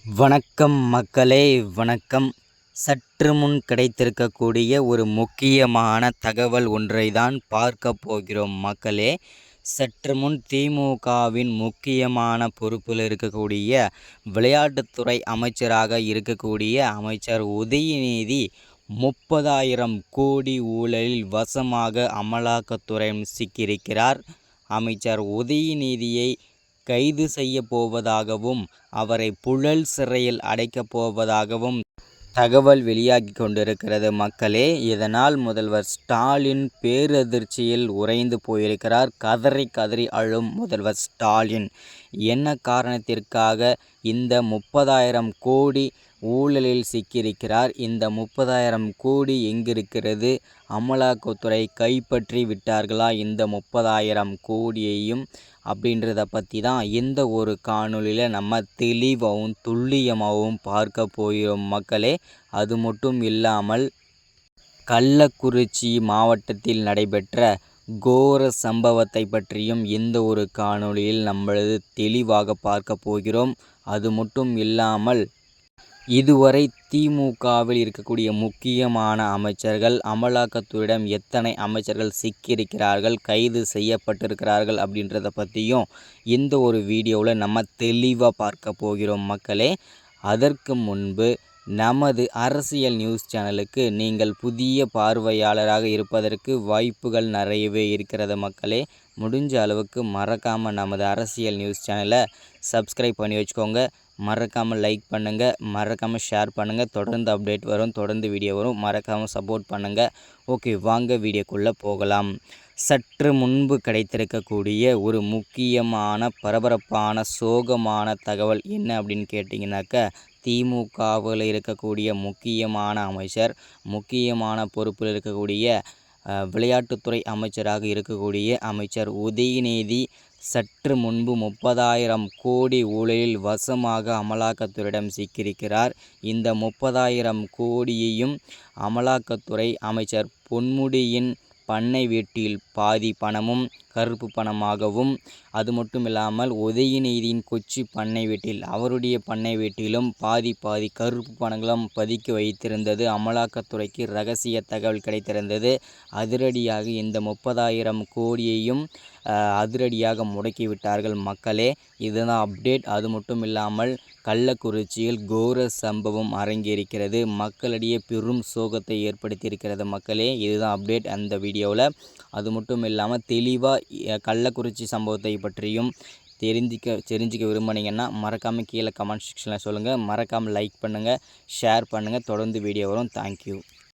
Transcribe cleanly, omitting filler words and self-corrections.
வணக்கம் மக்களே, வணக்கம். சற்று முன் கிடைத்திருக்கக்கூடிய ஒரு முக்கியமான தகவல் ஒன்றை தான் பார்க்க போகிறோம் மக்களே. சற்று முன் திமுகவின் முக்கியமான பொறுப்பில் இருக்கக்கூடிய விளையாட்டுத்துறை அமைச்சராக இருக்கக்கூடிய அமைச்சர் உதயநிதி 30,000 கோடி ஊழலில் வசமாக அமலாக்கத்துறையில் சிக்கியிருக்கிறார். அமைச்சர் உதயநிதியை கைது செய்ய போவதாகவும் அவரை புழல் சிறையில் அடைக்கப் போவதாகவும் தகவல் வெளியாகி கொண்டிருக்கிறது மக்களே. இதனால் முதல்வர் ஸ்டாலின் பேரதிர்ச்சியில் உறைந்து போயிருக்கிறார். கதறி கதறி அழும் முதல்வர் ஸ்டாலின். என்ன காரணத்திற்காக இந்த 30,000 கோடி ஊழலில் சிக்கியிருக்கிறார்? இந்த 30,000 கோடி எங்கிருக்கிறது? அமலாக்கத்துறை கைப்பற்றி விட்டார்களா இந்த 30,000 கோடியையும்? அப்படின்றத பற்றி தான் இந்த ஒரு காணொலியில் நம்ம தெளிவாகவும் துல்லியமாகவும் பார்க்க போகிறோம் மக்களே. அது மட்டும் இல்லாமல் கள்ளக்குறிச்சி மாவட்டத்தில் நடைபெற்ற கோர சம்பவத்தை பற்றியும் இந்த ஒரு காணொலியில் நம்மளது தெளிவாக பார்க்க போகிறோம். அது மட்டும் இல்லாமல் இதுவரை திமுகவில் இருக்கக்கூடிய முக்கியமான அமைச்சர்கள், அமலாக்கத்துறையிடம் எத்தனை அமைச்சர்கள் சிக்கியிருக்கிறார்கள், கைது செய்யப்பட்டிருக்கிறார்கள் அப்படின்றத பற்றியும் இந்த ஒரு வீடியோவில் நம்ம தெளிவாக பார்க்க போகிறோம் மக்களே. அதற்கு முன்பு நமது அரசியல் நியூஸ் சேனலுக்கு நீங்கள் புதிய பார்வையாளராக இருப்பதற்கு வாய்ப்புகள் நிறையவே இருக்கிறது மக்களே. முடிஞ்ச அளவுக்கு மறக்காமல் நமது அரசியல் நியூஸ் சேனலை சப்ஸ்கிரைப் பண்ணி வச்சுக்கோங்க. மறக்காமல் லைக் பண்ணுங்கள், மறக்காமல் ஷேர் பண்ணுங்கள். தொடர்ந்து அப்டேட் வரும், தொடர்ந்து வீடியோ வரும். மறக்காமல் சப்போர்ட் பண்ணுங்கள். ஓகே, வாங்க வீடியோக்குள்ளே போகலாம். சற்று முன்பு கிடைத்திருக்கக்கூடிய ஒரு முக்கியமான பரபரப்பான சோகமான தகவல் என்ன அப்படின்னு கேட்டிங்கனாக்கா, திமுகவில் இருக்கக்கூடிய முக்கியமான அமைச்சர், முக்கியமான பொறுப்பில் இருக்கக்கூடிய விளையாட்டுத்துறை அமைச்சராக இருக்கக்கூடிய அமைச்சர் உதயநிதி சற்று முன்பு 30,000 கோடி ஊழலில் வசமாக அமலாக்கத்துறையிடம் சிக்கியிருக்கிறார். இந்த 30,000 கோடியையும் அமலாக்கத்துறை அமைச்சர் பொன்முடியின் பண்ணை வீட்டில் பாதி பணமும் கருப்பு பணமாகவும், அது மட்டும் இல்லாமல் உதயநிதியின் கொச்சி பண்ணை வீட்டில் அவருடைய பண்ணை வீட்டிலும் பாதி கருப்பு பணங்களும் பதுக்கி வைத்திருந்தது. அமலாக்கத்துறைக்கு ரகசிய தகவல் கிடைத்திருந்தது. அதிரடியாக இந்த 30,000 கோடியையும் அதிரடியாக முடக்கிவிட்டார்கள் மக்களே. இதுதான் அப்டேட். அது மட்டும் இல்லாமல் கள்ளக்குறிச்சியில் கோர சம்பவம் அரங்கேறிக்கிறது. மக்களிடையே பெரும் சோகத்தை ஏற்படுத்தியிருக்கிறது மக்களே. இதுதான் அப்டேட் அந்த வீடியோவில். அது மட்டும் இல்லாமல் தெளிவாக கள்ளக்குறிச்சி சம்பவத்தை பற்றியும் தெரிஞ்சிக்க விரும்பினீங்கன்னா மறக்காமல் கீழே கமெண்ட் செக்ஷனில் சொல்லுங்கள். மறக்காமல் லைக் பண்ணுங்கள், ஷேர் பண்ணுங்கள். தொடர்ந்து வீடியோ வரும். தேங்க்யூ.